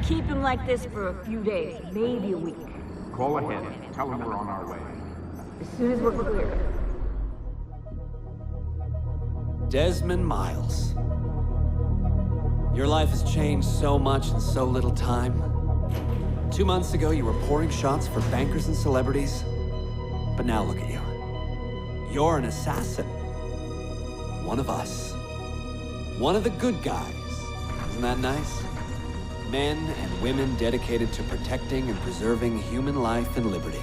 keep him like this for a few days, maybe a week. Call ahead. Tell him we're on our way. As soon as we're clear. Desmond Miles. Your life has changed so much in so little time. 2 months ago, you were pouring shots for bankers and celebrities. But now look at you. You're an assassin. One of us. One of the good guys. Isn't that nice? Men and women dedicated to protecting and preserving human life and liberty.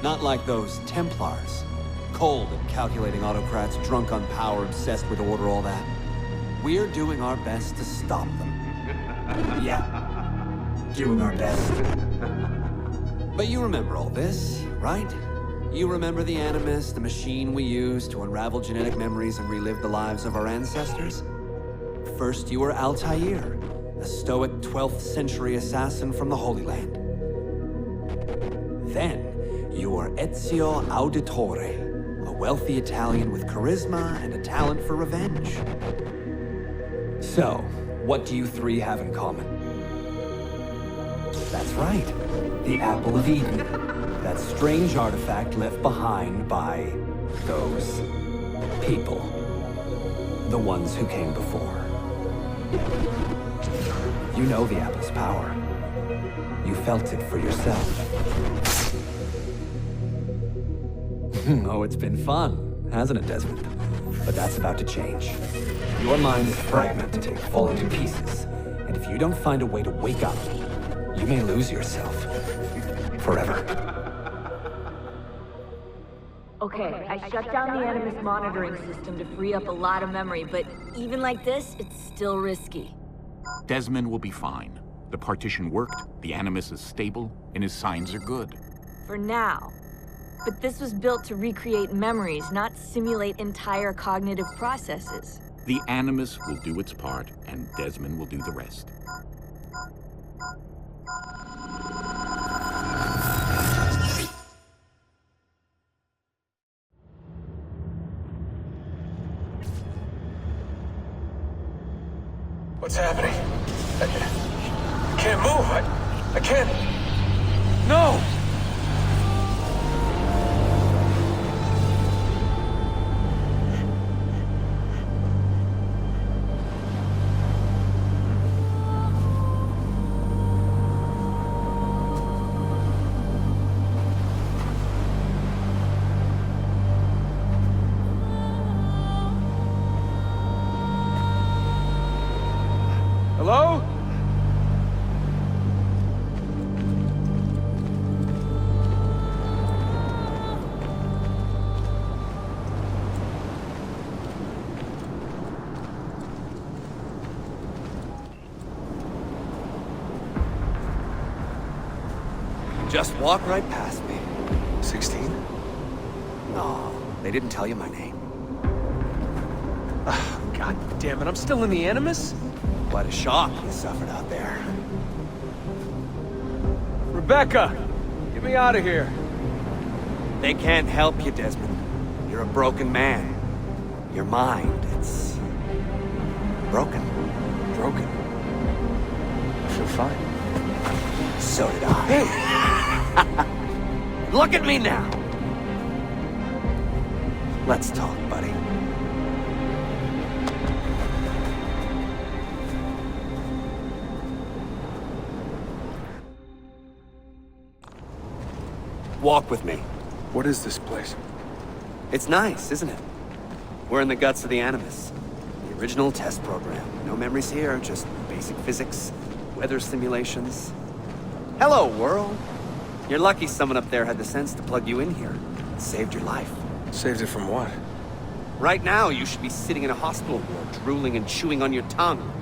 Not like those Templars. Cold and calculating autocrats, drunk on power, obsessed with order, all that. We're doing our best to stop them. Yeah. Doing our best. But you remember all this, right? You remember the Animus, the machine we use to unravel genetic memories and relive the lives of our ancestors? First, you were Altair, a stoic 12th century assassin from the Holy Land. Then, you were Ezio Auditore, a wealthy Italian with charisma and a talent for revenge. So, what do you three have in common? That's right, the Apple of Eden. That strange artifact left behind by those people. The ones who came before. You know the Apple's power. You felt it for yourself. Oh, it's been fun, hasn't it, Desmond? But that's about to change. Your mind is fragmented, falling to pieces. And if you don't find a way to wake up, you may lose yourself. Forever. Okay, I shut down the Animus monitoring system to free up a lot of memory, but even like this, it's still risky. Desmond will be fine. The partition worked, the Animus is stable, and his signs are good. For now. But this was built to recreate memories, not simulate entire cognitive processes. The Animus will do its part, and Desmond will do the rest. What's happening? I can't move. I can't. No! Hello? Just walk right past me. 16? No, they didn't tell you my name. God damn it, I'm still in the Animus? What a shock you suffered out there. Rebecca! Get me out of here. They can't help you, Desmond. You're a broken man. Your mind, it's... broken. Broken. I feel fine. So did I. Look at me now! Let's talk, buddy. Walk with me. What is this place? It's nice, isn't it? We're in the guts of the Animus. The original test program. No memories here, just basic physics, weather simulations. Hello, world. You're lucky someone up there had the sense to plug you in here. It saved your life. Saved it from what? Right now, you should be sitting in a hospital ward, drooling and chewing on your tongue.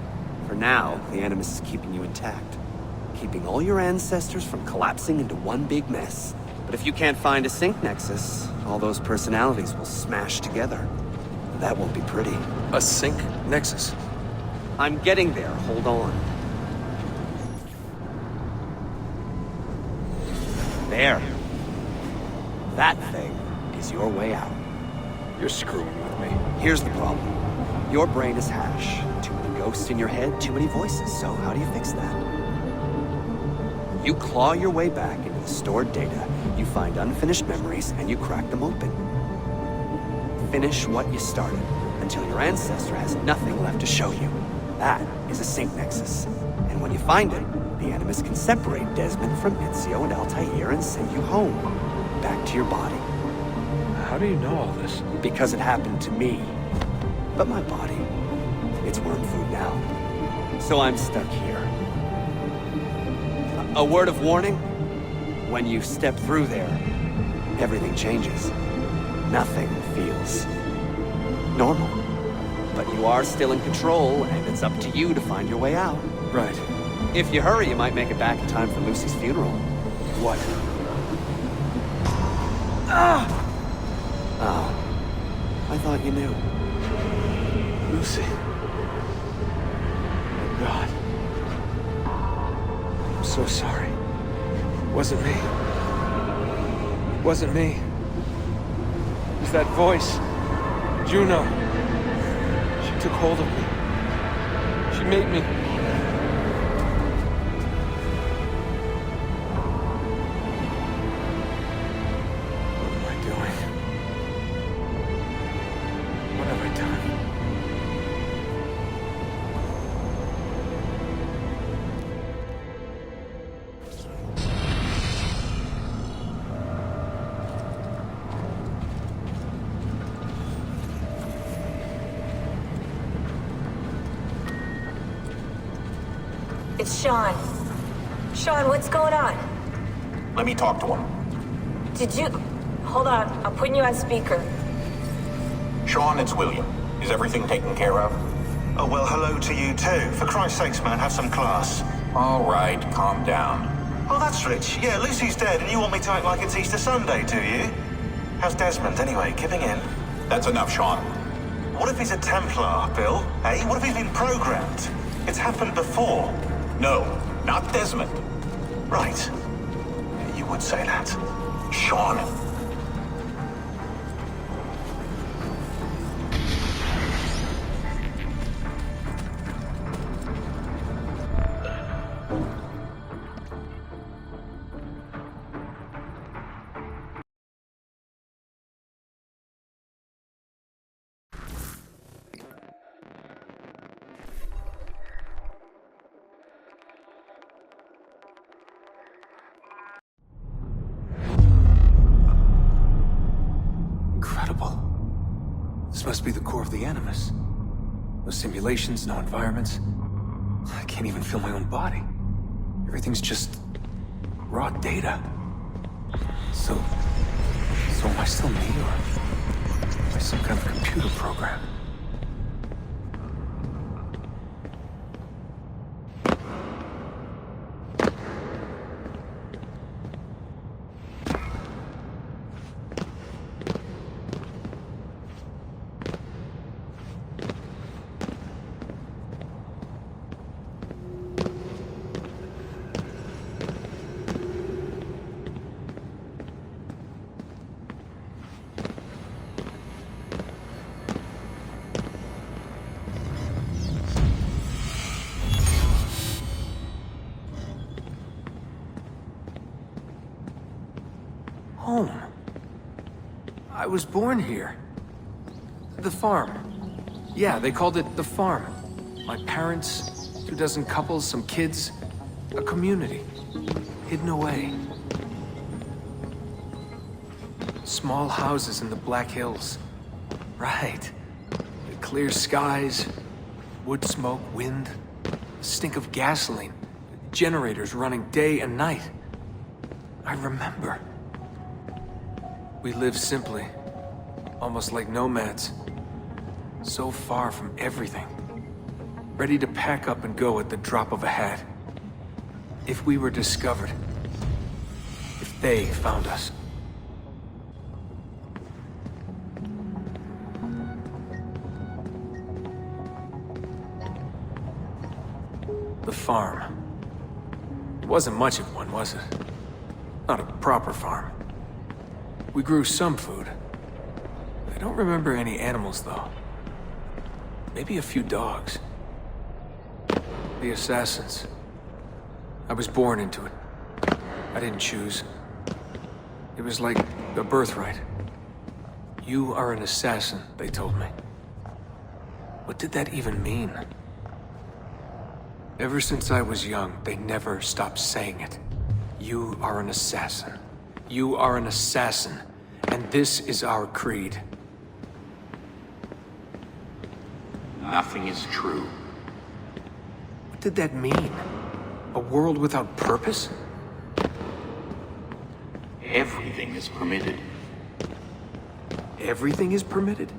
For now, the Animus is keeping you intact. Keeping all your ancestors from collapsing into one big mess. But if you can't find a sync nexus, all those personalities will smash together. That won't be pretty. A sync nexus? I'm getting there, hold on. There. That thing is your way out. You're screwing with me. Here's the problem. Your brain is hash. Too many ghosts in your head, too many voices. So how do you fix that? You claw your way back into the stored data, you find unfinished memories, and you crack them open. Finish what you started, until your ancestor has nothing left to show you. That is a sync nexus. And when you find it, the Animus can separate Desmond from Ezio and Altair and send you home, back to your body. How do you know all this? Because it happened to me. But my body, it's worm food now. So I'm stuck here. A word of warning? When you step through there, everything changes. Nothing feels normal. But you are still in control, and it's up to you to find your way out. Right. If you hurry, you might make it back in time for Lucy's funeral. What? Oh, I thought you knew. Lucy. Oh, God. I'm so sorry. It wasn't me. It wasn't me. It was that voice. Juno. She took hold of me. She made me... What am I doing? What have I done? It's Sean. Sean, what's going on? Let me talk to him. Did you... Hold on, I'm putting you on speaker. Sean, it's William. Is everything taken care of? Oh, well, hello to you too. For Christ's sakes, man, have some class. All right, calm down. Oh, that's rich. Yeah, Lucy's dead, and you want me to act like it's Easter Sunday, do you? How's Desmond, anyway? Giving in? That's enough, Sean. What if he's a Templar, Bill? Eh? What if he's been programmed? It's happened before. No, not Desmond. Right. You would say that. Sean. Incredible. This must be the core of the Animus. No simulations, no environments. I can't even feel my own body. Everything's just... raw data. So am I still me, or am I some kind of computer program? Home. I was born here. The farm. Yeah, they called it the farm. My parents, 24 couples, some kids, a community. Hidden away. Small houses in the Black Hills. Right. Clear skies, wood smoke, wind, stink of gasoline, generators running day and night. I remember. We lived simply, almost like nomads. So far from everything. Ready to pack up and go at the drop of a hat. If we were discovered. If they found us. The farm. It wasn't much of one, was it? Not a proper farm. We grew some food. I don't remember any animals, though. Maybe a few dogs. The assassins. I was born into it. I didn't choose. It was like a birthright. You are an assassin, they told me. What did that even mean? Ever since I was young, they never stopped saying it. You are an assassin. You are an assassin. And this is our creed. Nothing is true. What did that mean? A world without purpose? Everything is permitted. Everything is permitted?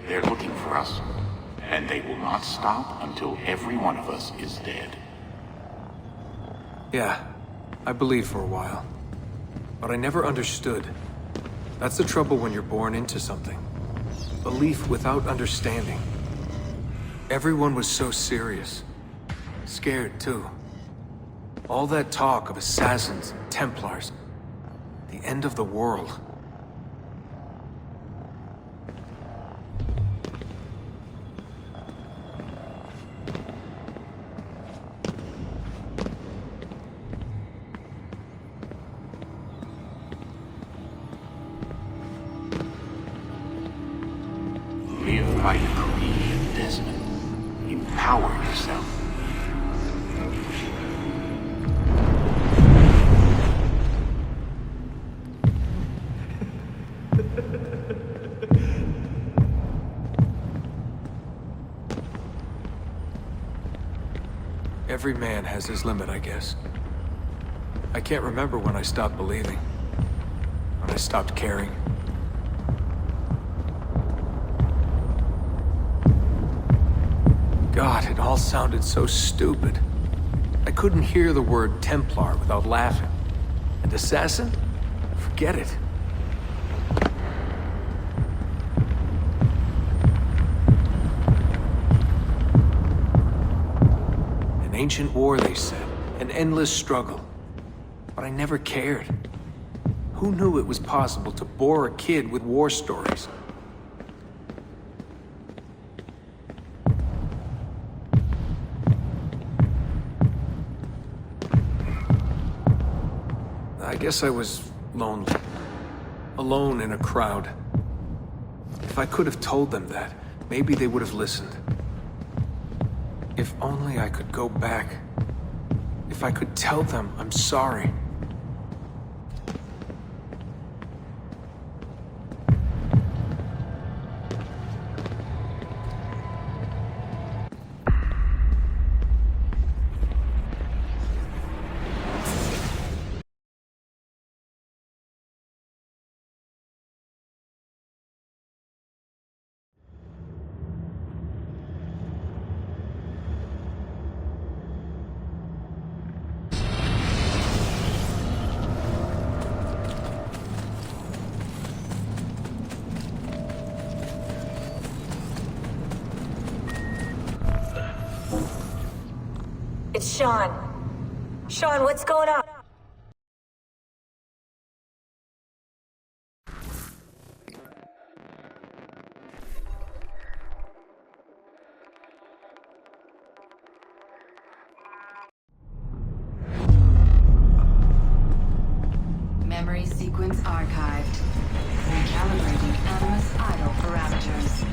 They're looking for us, and they will not stop until every one of us is dead. Yeah, I believed for a while. But I never understood. That's the trouble when you're born into something. Belief without understanding. Everyone was so serious. Scared, too. All that talk of assassins, Templars, the end of the world. Live by the creed, Desmond. Empower yourself. Every man has his limit, I guess. I can't remember when I stopped believing. When I stopped caring. God, it all sounded so stupid. I couldn't hear the word Templar without laughing. And assassin? Forget it. An ancient war, they said. An endless struggle. But I never cared. Who knew it was possible to bore a kid with war stories? I guess I was lonely. Alone in a crowd. If I could have told them that, maybe they would have listened. If only I could go back. If I could tell them I'm sorry. It's Sean. Sean, what's going on? Memory sequence archived. Recalibrating Animus idle parameters.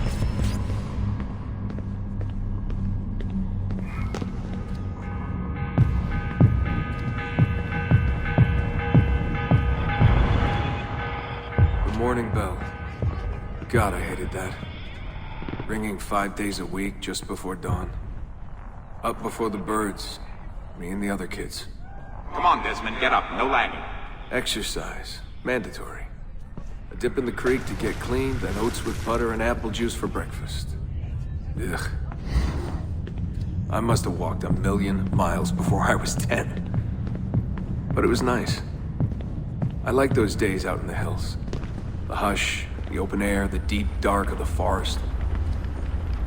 Morning bell. God, I hated that. Ringing 5 days a week just before dawn. Up before the birds. Me and the other kids. Come on, Desmond, get up. No lagging. Exercise. Mandatory. A dip in the creek to get clean, then oats with butter and apple juice for breakfast. Ugh. I must have walked 1,000,000 miles before I was 10. But it was nice. I like those days out in the hills. The hush, the open air, the deep dark of the forest.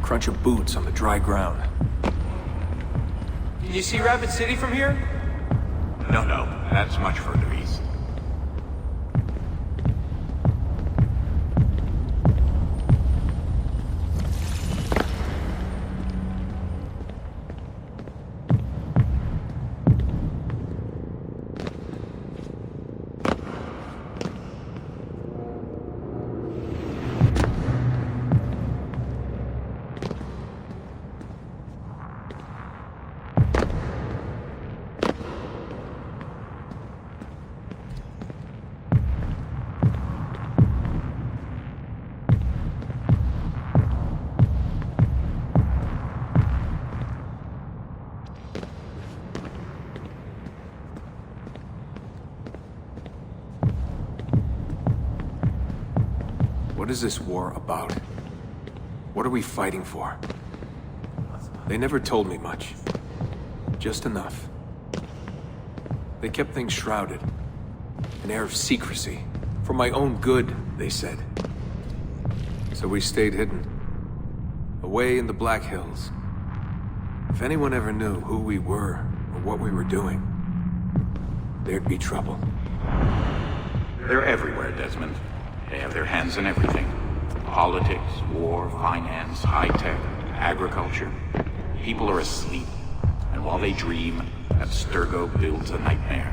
Crunch of boots on the dry ground. Can you see Rapid City from here? No, that's much further east. What is this war about? What are we fighting for? They never told me much. Just enough. They kept things shrouded. An air of secrecy. For my own good, they said. So we stayed hidden. Away in the Black Hills. If anyone ever knew who we were or what we were doing, there'd be trouble. They're everywhere, Desmond. They have their hands in everything. Politics, war, finance, high-tech, agriculture. People are asleep. And while they dream, Abstergo builds a nightmare.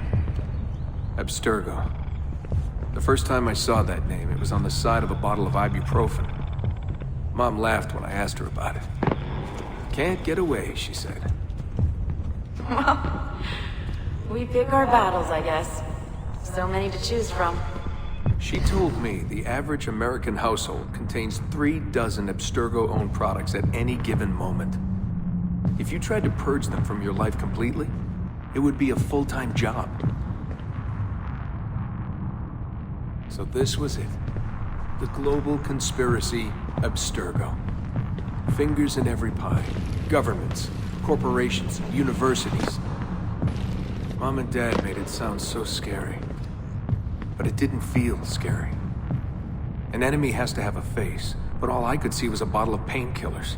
Abstergo. The first time I saw that name, it was on the side of a bottle of ibuprofen. Mom laughed when I asked her about it. Can't get away, she said. Well, we pick our battles, I guess. So many to choose from. She told me the average American household contains 36 Abstergo-owned products at any given moment. If you tried to purge them from your life completely, it would be a full-time job. So this was it. The global conspiracy Abstergo. Fingers in every pie. Governments, corporations, universities. Mom and Dad made it sound so scary. But it didn't feel scary. An enemy has to have a face, but all I could see was a bottle of painkillers.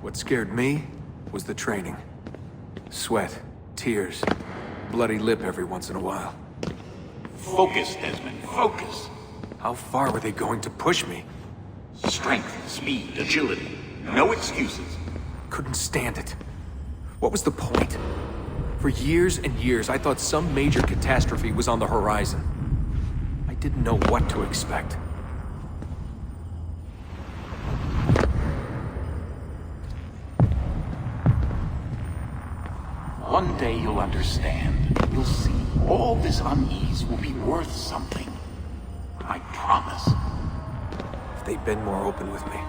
What scared me was the training. Sweat, tears, bloody lip every once in a while. Focus, Desmond, focus. How far were they going to push me? Strength, speed, agility. No excuses. Couldn't stand it. What was the point? For years and years, I thought some major catastrophe was on the horizon. I didn't know what to expect. One day you'll understand. You'll see. All this unease will be worth something. I promise. If they'd been more open with me.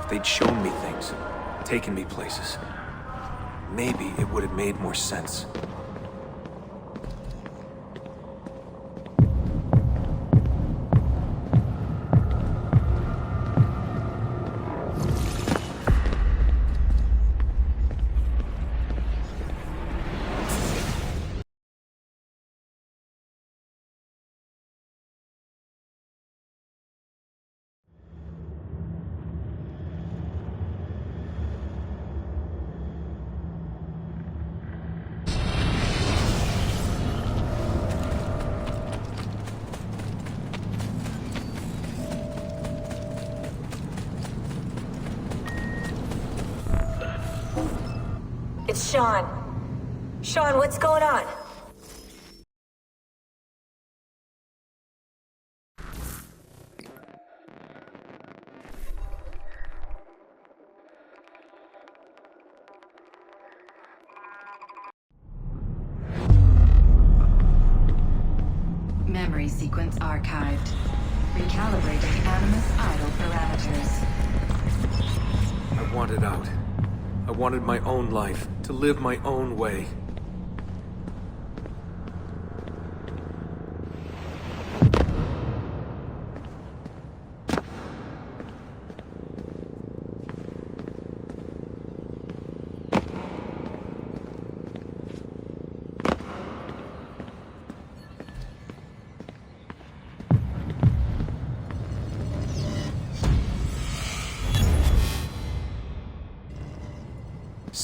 If they'd shown me things. Taken me places. Maybe it would have made more sense. It's Sean. Sean, what's going on? Memory sequence archived. Recalibrating Animus idle parameters. I wanted out. I wanted my own life, to live my own way.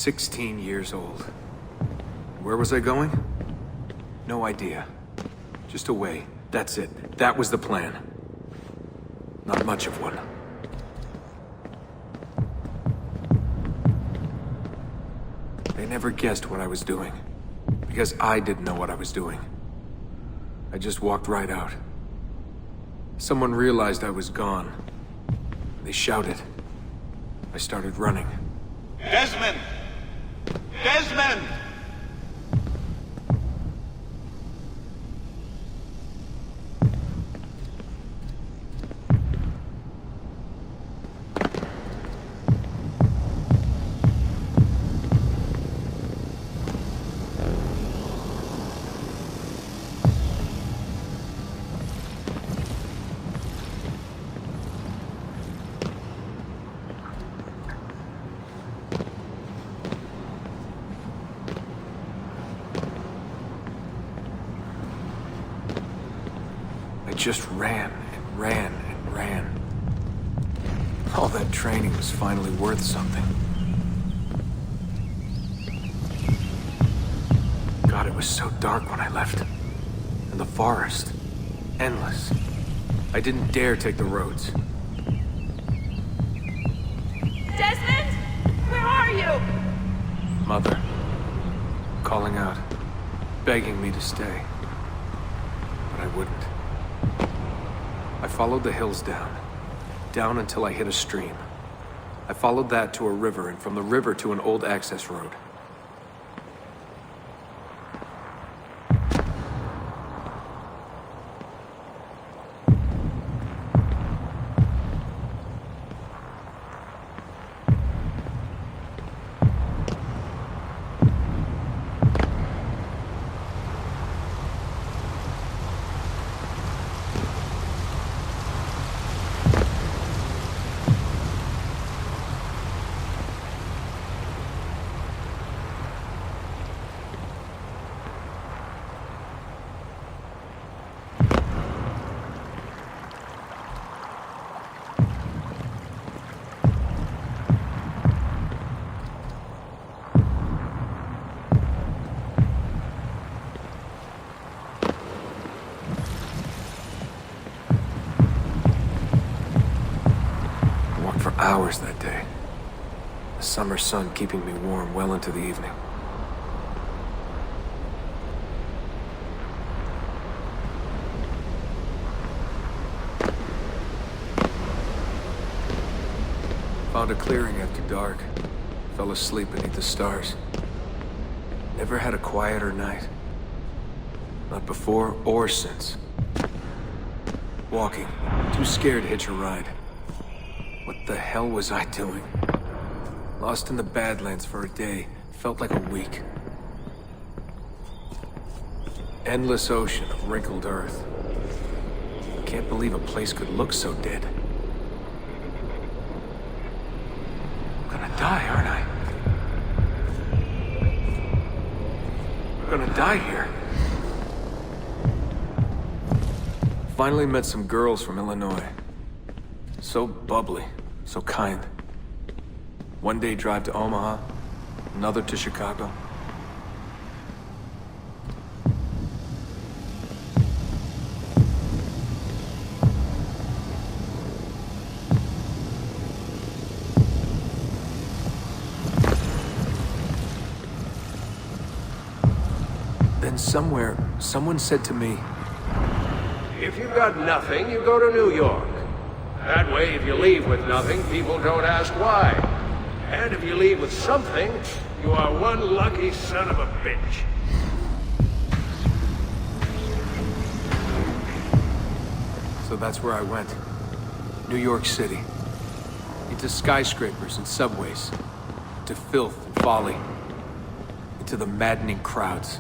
16 years old. Where was I going? No idea. Just away. That's it. That was the plan. Not much of one. They never guessed what I was doing. Because I didn't know what I was doing. I just walked right out. Someone realized I was gone. They shouted. I started running. Desmond! Desmond! I just ran and ran and ran. All that training was finally worth something. God, it was so dark when I left. And the forest. Endless. I didn't dare take the roads. Desmond? Where are you? Mother. Calling out. Begging me to stay. But I wouldn't. I followed the hills down. Down until I hit a stream. I followed that to a river, and from the river to an old access road. Hours that day. The summer sun keeping me warm well into the evening. Found a clearing after dark. Fell asleep beneath the stars. Never had a quieter night. Not before or since. Walking. Too scared to hitch a ride. What the hell was I doing? Lost in the Badlands for a day. Felt like a week. Endless ocean of wrinkled earth. Can't believe a place could look so dead. I'm gonna die, aren't I? I'm gonna die here. Finally met some girls from Illinois. So bubbly, so kind. One day drive to Omaha, another to Chicago. Then somewhere, someone said to me, If you've got nothing, you go to New York. That way, if you leave with nothing, people don't ask why. And if you leave with something, you are one lucky son of a bitch. So that's where I went. New York City. Into skyscrapers and subways. Into filth and folly. Into the maddening crowds.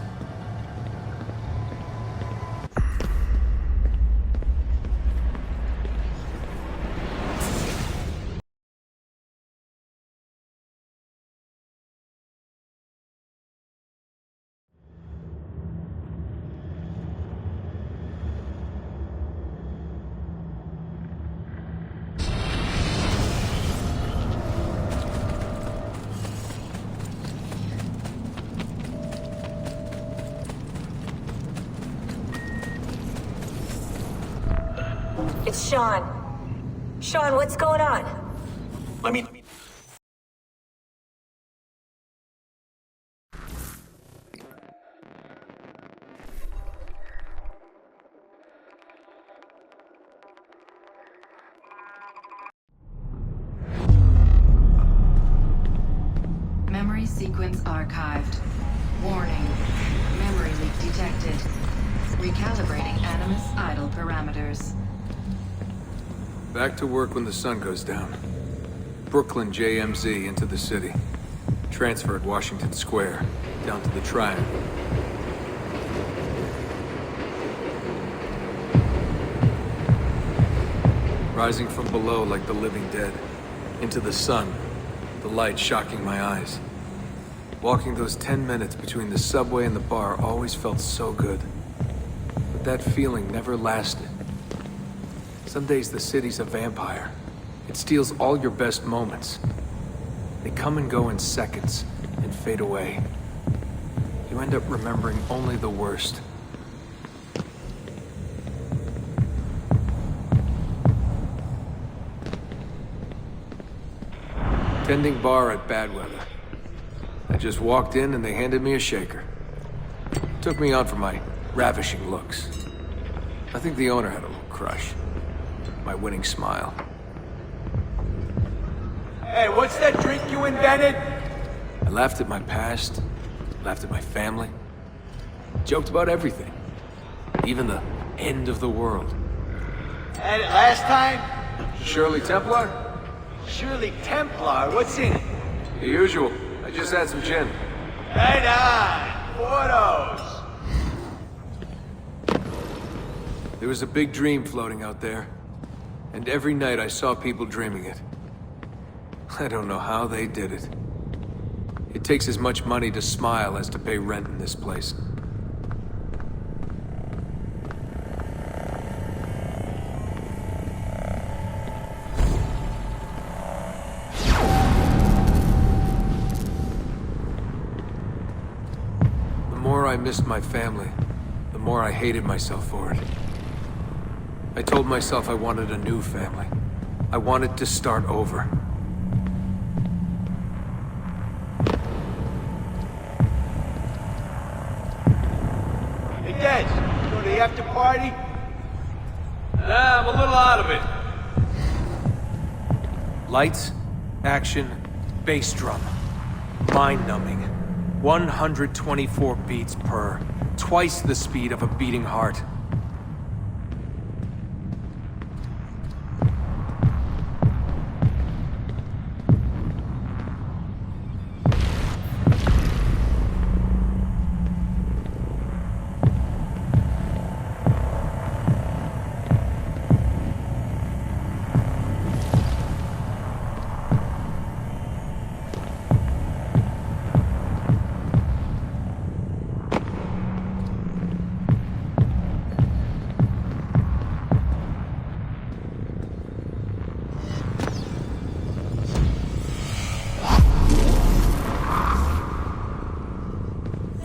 It's Sean. Sean, what's going on? Let me... Memory sequence archived. Warning. Memory leak detected. Recalibrating Animus idle parameters. Back to work when the sun goes down. Brooklyn JMZ into the city. Transfer at Washington Square, down to the Triad. Rising from below like the living dead. Into the sun, the light shocking my eyes. Walking those 10 minutes between the subway and the bar always felt so good. But that feeling never lasted. Some days the city's a vampire. It steals all your best moments. They come and go in seconds, and fade away. You end up remembering only the worst. Tending bar at bad weather. I just walked in and they handed me a shaker. Took me on for my ravishing looks. I think the owner had a little crush. My winning smile. Hey, what's that drink you invented? I laughed at my past, laughed at my family, joked about everything. Even the end of the world. Had it last time? Shirley Templar? Shirley Templar, what's in it? The usual. I just had some gin. Right on, photos. There was a big dream floating out there. And every night I saw people dreaming it. I don't know how they did it. It takes as much money to smile as to pay rent in this place. The more I missed my family, the more I hated myself for it. I told myself I wanted a new family. I wanted to start over. Hey, Des, go to the after party? Nah, I'm a little out of it. Lights, action, bass drum. Mind-numbing. 124 beats per. Twice the speed of a beating heart.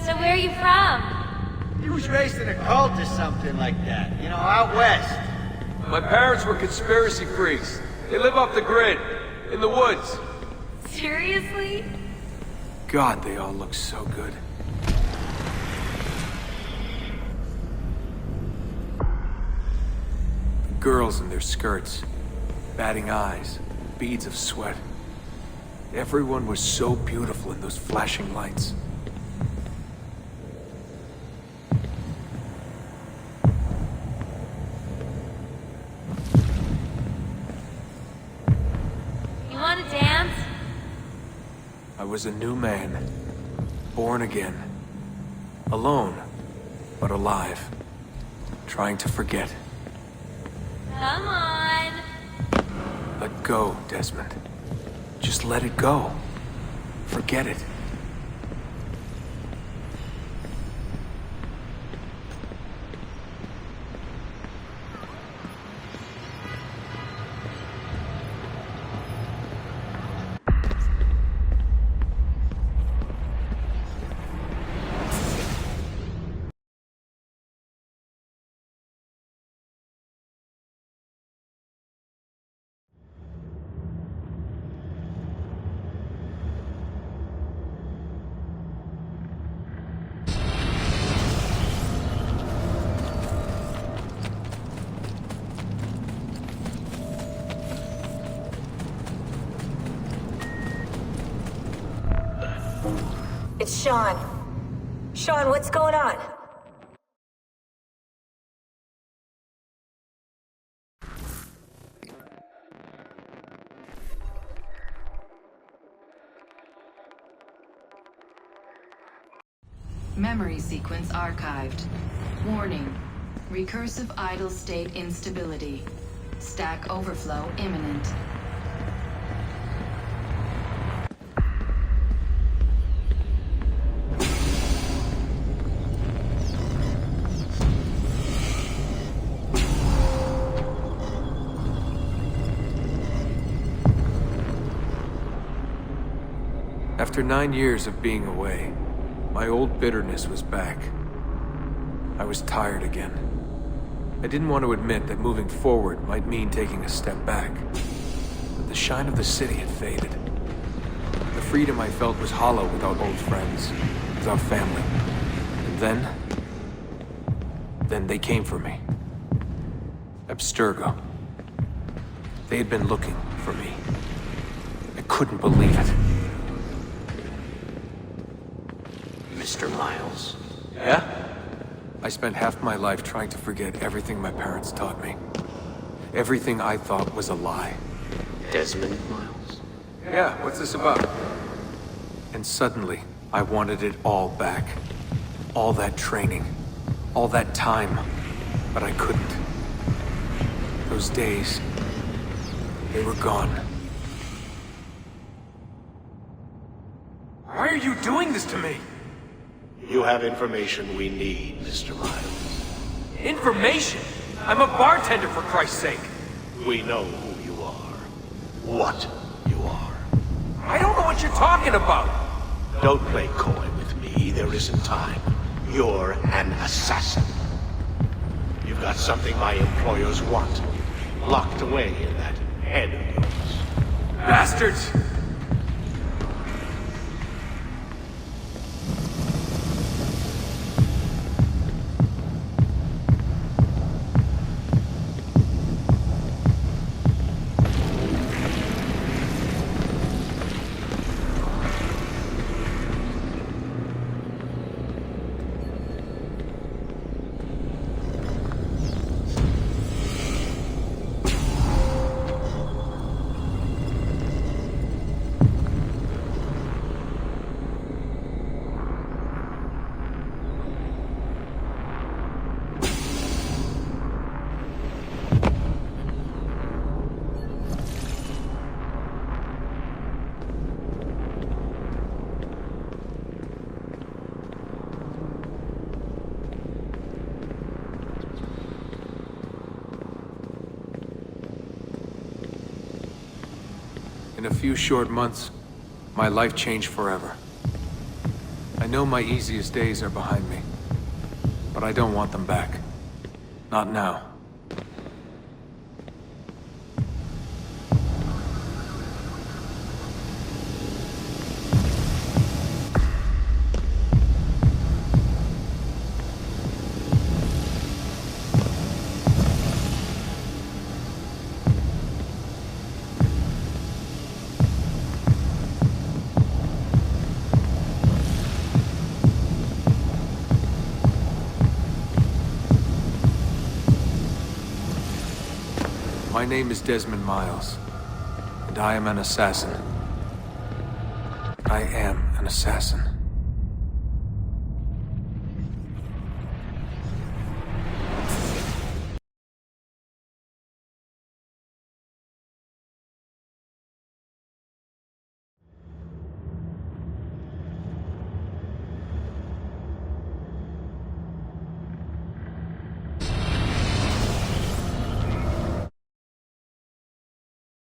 So where are you from? He was raised in a cult or something like that, you know, out west. My parents were conspiracy freaks. They live off the grid, in the woods. Seriously? God, they all look so good. The girls in their skirts, batting eyes, beads of sweat. Everyone was so beautiful in those flashing lights. You want to dance? I was a new man, born again, alone, but alive, trying to forget. Come on. Let go, Desmond. Just let it go. Forget it. It's Sean. Sean, what's going on? Memory sequence archived. Warning. Recursive idle state instability. Stack overflow imminent. After 9 years of being away, my old bitterness was back. I was tired again. I didn't want to admit that moving forward might mean taking a step back. But the shine of the city had faded. The freedom I felt was hollow without old friends, without family. And then they came for me. Abstergo. They had been looking for me. I couldn't believe it. Mr. Miles. Yeah? I spent half my life trying to forget everything my parents taught me. Everything I thought was a lie. Desmond Miles? Yeah, what's this about? And suddenly, I wanted it all back. All that training. All that time. But I couldn't. Those days, they were gone. Why are you doing this to me? You have information we need, Mr. Miles. Information? I'm a bartender, for Christ's sake. We know who you are. What you are. I don't know what you're talking about. Don't play coy with me. There isn't time. You're an assassin. You've got something my employers want. Locked away in that head of yours. Bastards! In a few short months, my life changed forever. I know my easiest days are behind me, but I don't want them back. Not now. My name is Desmond Miles, and I am an assassin. I am an assassin.